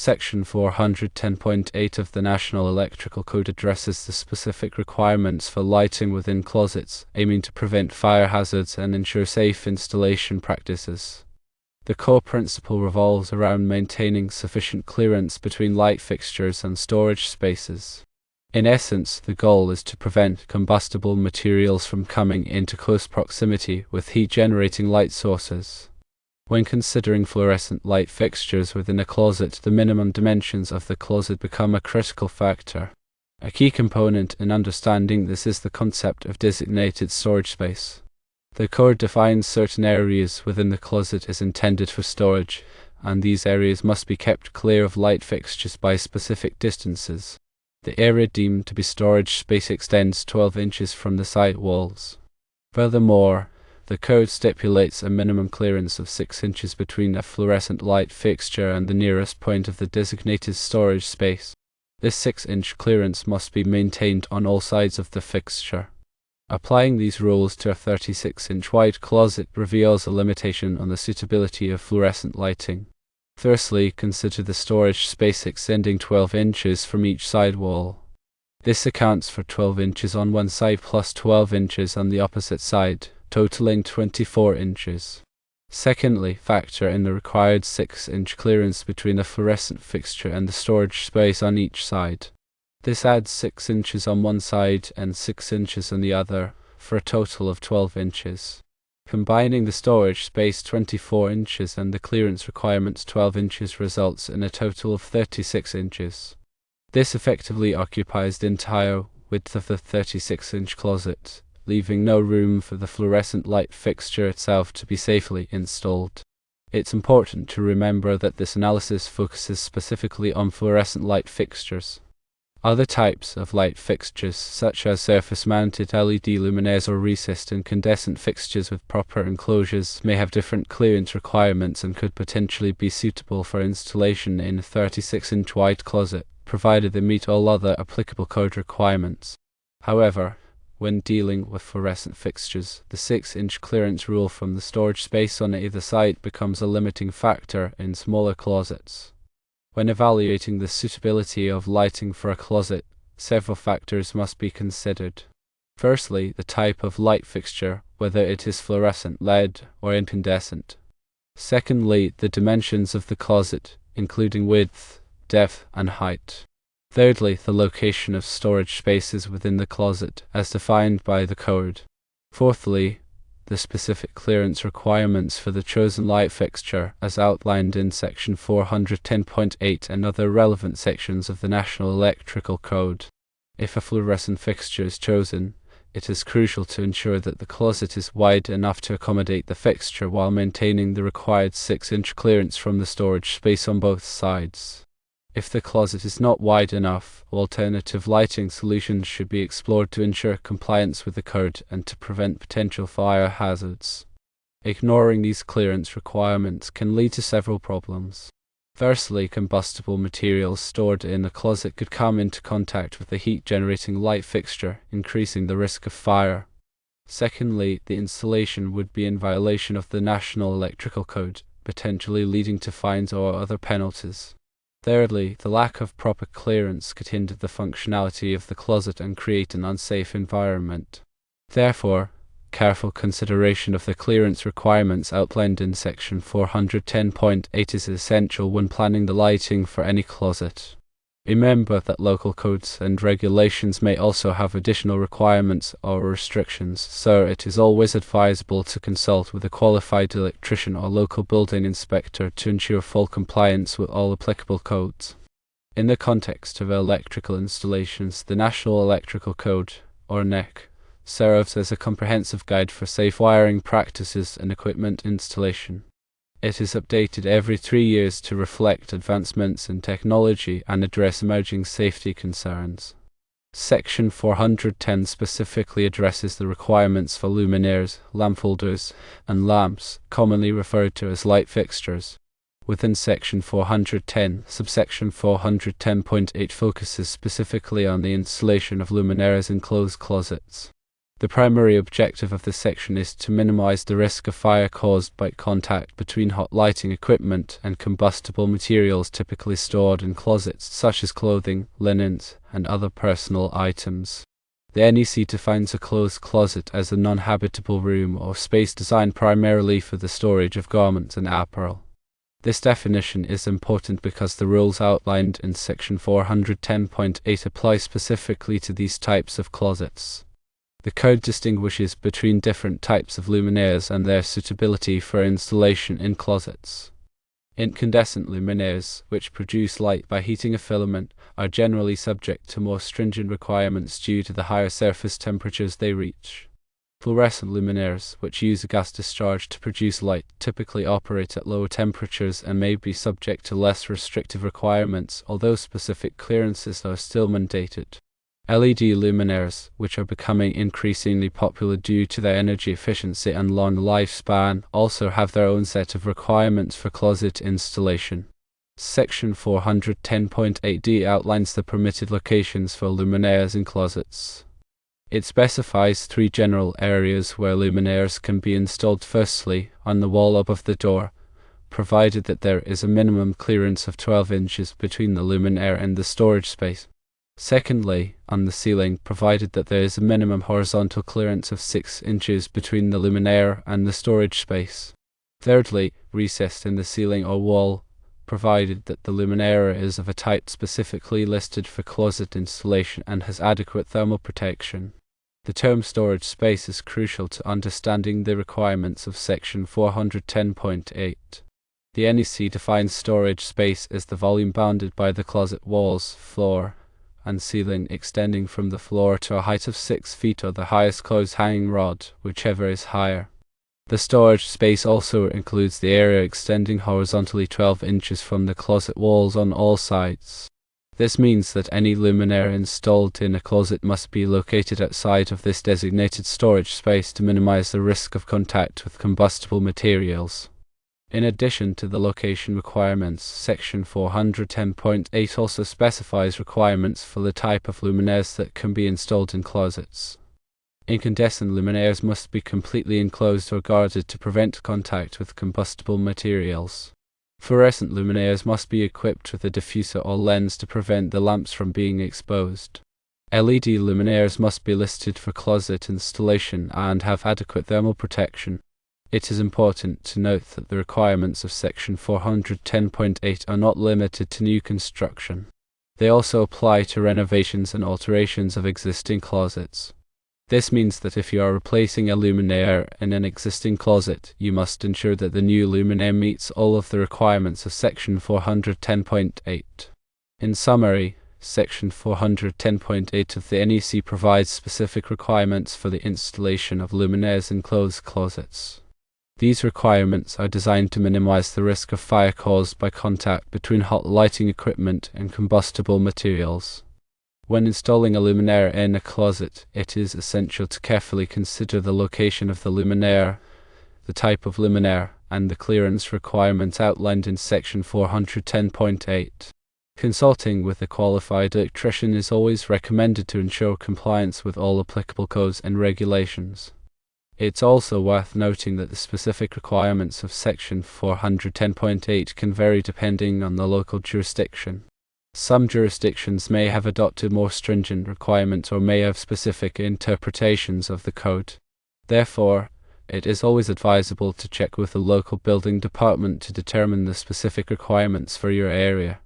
Section 410.8 of the National Electrical Code addresses the specific requirements for lighting within closets, aiming to prevent fire hazards and ensure safe installation practices. The core principle revolves around maintaining sufficient clearance between light fixtures and storage spaces. In essence, the goal is to prevent combustible materials from coming into close proximity with heat-generating light sources. When considering fluorescent light fixtures within a closet, the minimum dimensions of the closet become a critical factor. A key component in understanding this is the concept of designated storage space. The code defines certain areas within the closet as intended for storage, and these areas must be kept clear of light fixtures by specific distances. The area deemed to be storage space extends 12 inches from the side walls. Furthermore, the code stipulates a minimum clearance of 6 inches between a fluorescent light fixture and the nearest point of the designated storage space. This 6-inch clearance must be maintained on all sides of the fixture. Applying these rules to a 36-inch wide closet reveals a limitation on the suitability of fluorescent lighting. Firstly, consider the storage space extending 12 inches from each side wall. This accounts for 12 inches on one side plus 12 inches on the opposite side, totaling 24 inches. Secondly, factor in the required 6-inch clearance between the fluorescent fixture and the storage space on each side. This adds 6 inches on one side and 6 inches on the other, for a total of 12 inches. Combining the storage space 24 inches and the clearance requirements 12 inches results in a total of 36 inches. This effectively occupies the entire width of the 36-inch closet, leaving no room for the fluorescent light fixture itself to be safely installed. It's important to remember that this analysis focuses specifically on fluorescent light fixtures. Other types of light fixtures, such as surface-mounted LED luminaires or recessed incandescent fixtures with proper enclosures, may have different clearance requirements and could potentially be suitable for installation in a 36-inch wide closet, provided they meet all other applicable code requirements. However, when dealing with fluorescent fixtures, the 6-inch clearance rule from the storage space on either side becomes a limiting factor in smaller closets. When evaluating the suitability of lighting for a closet, several factors must be considered. Firstly, the type of light fixture, whether it is fluorescent, LED, or incandescent. Secondly, the dimensions of the closet, including width, depth, and height. Thirdly, the location of storage spaces within the closet, as defined by the code. Fourthly, the specific clearance requirements for the chosen light fixture, as outlined in Section 410.8 and other relevant sections of the National Electrical Code. If a fluorescent fixture is chosen, it is crucial to ensure that the closet is wide enough to accommodate the fixture while maintaining the required 6-inch clearance from the storage space on both sides. If the closet is not wide enough, alternative lighting solutions should be explored to ensure compliance with the code and to prevent potential fire hazards. Ignoring these clearance requirements can lead to several problems. Firstly, combustible materials stored in the closet could come into contact with the heat-generating light fixture, increasing the risk of fire. Secondly, the installation would be in violation of the National Electrical Code, potentially leading to fines or other penalties. Thirdly, the lack of proper clearance could hinder the functionality of the closet and create an unsafe environment. Therefore, careful consideration of the clearance requirements outlined in Section 410.8 is essential when planning the lighting for any closet. Remember that local codes and regulations may also have additional requirements or restrictions, so it is always advisable to consult with a qualified electrician or local building inspector to ensure full compliance with all applicable codes. In the context of electrical installations, the National Electrical Code, or NEC, serves as a comprehensive guide for safe wiring practices and equipment installation. It is updated every 3 years to reflect advancements in technology and address emerging safety concerns. Section 410 specifically addresses the requirements for luminaires, lamp holders, and lamps, commonly referred to as light fixtures. Within Section 410, subsection 410.8 focuses specifically on the installation of luminaires in closed closets. The primary objective of this section is to minimize the risk of fire caused by contact between hot lighting equipment and combustible materials typically stored in closets, such as clothing, linens, and other personal items. The NEC defines a closed closet as a non-habitable room or space designed primarily for the storage of garments and apparel. This definition is important because the rules outlined in Section 410.8 apply specifically to these types of closets. The code distinguishes between different types of luminaires and their suitability for installation in closets. Incandescent luminaires, which produce light by heating a filament, are generally subject to more stringent requirements due to the higher surface temperatures they reach. Fluorescent luminaires, which use a gas discharge to produce light, typically operate at lower temperatures and may be subject to less restrictive requirements, although specific clearances are still mandated. LED luminaires, which are becoming increasingly popular due to their energy efficiency and long lifespan, also have their own set of requirements for closet installation. Section 410.8d outlines the permitted locations for luminaires in closets. It specifies 3 general areas where luminaires can be installed. Firstly, on the wall above the door, provided that there is a minimum clearance of 12 inches between the luminaire and the storage space. Secondly, on the ceiling, provided that there is a minimum horizontal clearance of 6 inches between the luminaire and the storage space. Thirdly, recessed in the ceiling or wall, provided that the luminaire is of a type specifically listed for closet installation and has adequate thermal protection. The term storage space is crucial to understanding the requirements of Section 410.8. The NEC defines storage space as the volume bounded by the closet walls, floor, and ceiling extending from the floor to a height of 6 feet or the highest clothes hanging rod, whichever is higher. The storage space also includes the area extending horizontally 12 inches from the closet walls on all sides. This means that any luminaire installed in a closet must be located outside of this designated storage space to minimize the risk of contact with combustible materials. In addition to the location requirements, Section 410.8 also specifies requirements for the type of luminaires that can be installed in closets. Incandescent luminaires must be completely enclosed or guarded to prevent contact with combustible materials. Fluorescent luminaires must be equipped with a diffuser or lens to prevent the lamps from being exposed. LED luminaires must be listed for closet installation and have adequate thermal protection. It is important to note that the requirements of Section 410.8 are not limited to new construction. They also apply to renovations and alterations of existing closets. This means that if you are replacing a luminaire in an existing closet, you must ensure that the new luminaire meets all of the requirements of Section 410.8. In summary, Section 410.8 of the NEC provides specific requirements for the installation of luminaires in closed closets. These requirements are designed to minimize the risk of fire caused by contact between hot lighting equipment and combustible materials. When installing a luminaire in a closet, it is essential to carefully consider the location of the luminaire, the type of luminaire, and the clearance requirements outlined in Section 410.8. Consulting with a qualified electrician is always recommended to ensure compliance with all applicable codes and regulations. It's also worth noting that the specific requirements of Section 410.8 can vary depending on the local jurisdiction. Some jurisdictions may have adopted more stringent requirements or may have specific interpretations of the code. Therefore, it is always advisable to check with the local building department to determine the specific requirements for your area.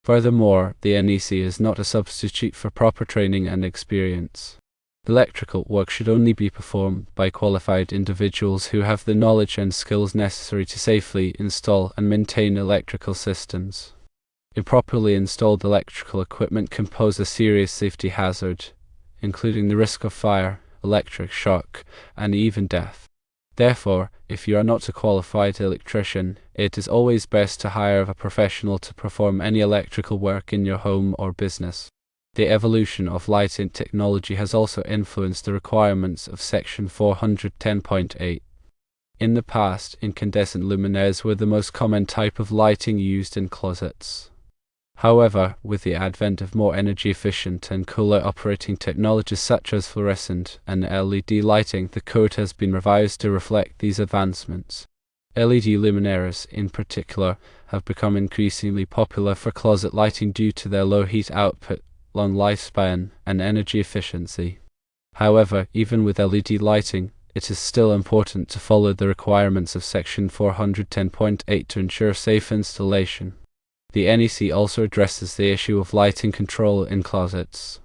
Furthermore, the NEC is not a substitute for proper training and experience. Electrical work should only be performed by qualified individuals who have the knowledge and skills necessary to safely install and maintain electrical systems. Improperly installed electrical equipment can pose a serious safety hazard, including the risk of fire, electric shock, and even death. Therefore, if you are not a qualified electrician, it is always best to hire a professional to perform any electrical work in your home or business. The evolution of lighting technology has also influenced the requirements of Section 410.8. In the past, incandescent luminaires were the most common type of lighting used in closets. However, with the advent of more energy-efficient and cooler operating technologies such as fluorescent and LED lighting, the code has been revised to reflect these advancements. LED luminaires, in particular, have become increasingly popular for closet lighting due to their low heat output, long lifespan, and energy efficiency. However, even with LED lighting, it is still important to follow the requirements of Section 410.8 to ensure safe installation. The NEC also addresses the issue of lighting control in closets.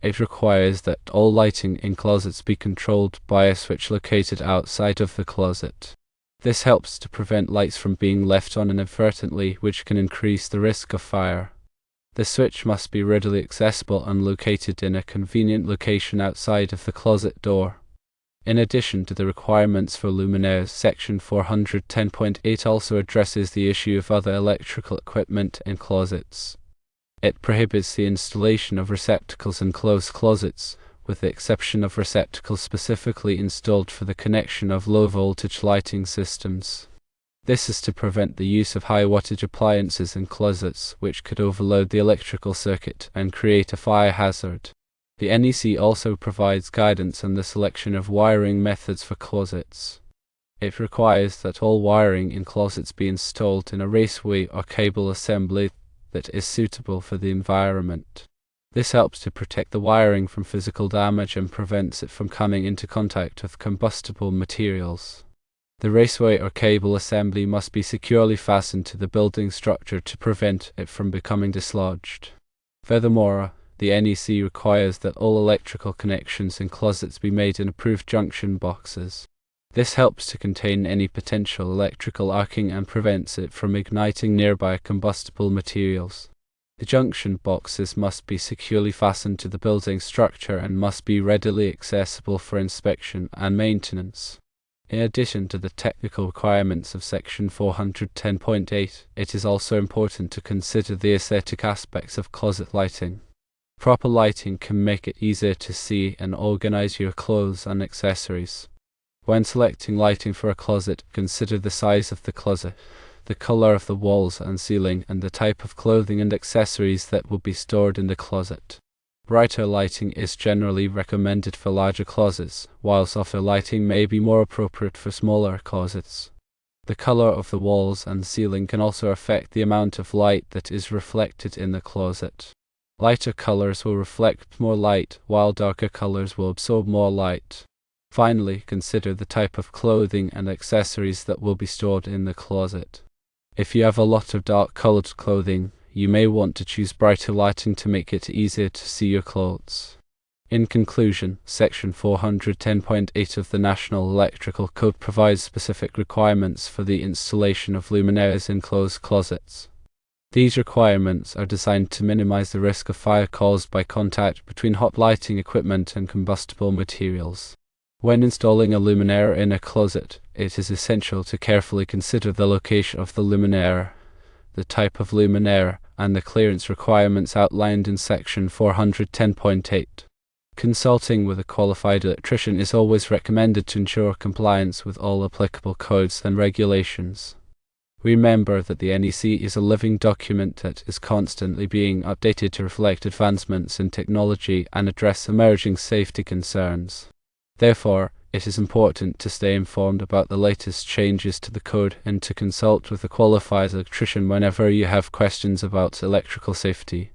It requires that all lighting in closets be controlled by a switch located outside of the closet. This helps to prevent lights from being left on inadvertently, which can increase the risk of fire. The switch must be readily accessible and located in a convenient location outside of the closet door. In addition to the requirements for luminaires, Section 410.8 also addresses the issue of other electrical equipment in closets. It prohibits the installation of receptacles in closed closets, with the exception of receptacles specifically installed for the connection of low-voltage lighting systems. This is to prevent the use of high-wattage appliances in closets, which could overload the electrical circuit and create a fire hazard. The NEC also provides guidance on the selection of wiring methods for closets. It requires that all wiring in closets be installed in a raceway or cable assembly that is suitable for the environment. This helps to protect the wiring from physical damage and prevents it from coming into contact with combustible materials. The raceway or cable assembly must be securely fastened to the building structure to prevent it from becoming dislodged. Furthermore, the NEC requires that all electrical connections in closets be made in approved junction boxes. This helps to contain any potential electrical arcing and prevents it from igniting nearby combustible materials. The junction boxes must be securely fastened to the building structure and must be readily accessible for inspection and maintenance. In addition to the technical requirements of Section 410.8, it is also important to consider the aesthetic aspects of closet lighting. Proper lighting can make it easier to see and organize your clothes and accessories. When selecting lighting for a closet, consider the size of the closet, the color of the walls and ceiling, and the type of clothing and accessories that will be stored in the closet. Brighter lighting is generally recommended for larger closets, while softer lighting may be more appropriate for smaller closets. The color of the walls and ceiling can also affect the amount of light that is reflected in the closet. Lighter colors will reflect more light, while darker colors will absorb more light. Finally, consider the type of clothing and accessories that will be stored in the closet. If you have a lot of dark-colored clothing, you may want to choose brighter lighting to make it easier to see your clothes. In conclusion, Section 410.8 of the National Electrical Code provides specific requirements for the installation of luminaires in closed closets. These requirements are designed to minimize the risk of fire caused by contact between hot lighting equipment and combustible materials. When installing a luminaire in a closet, it is essential to carefully consider the location of the luminaire, the type of luminaire, and the clearance requirements outlined in Section 410.8. Consulting with a qualified electrician is always recommended to ensure compliance with all applicable codes and regulations. Remember that the NEC is a living document that is constantly being updated to reflect advancements in technology and address emerging safety concerns. Therefore, it is important to stay informed about the latest changes to the code and to consult with a qualified electrician whenever you have questions about electrical safety.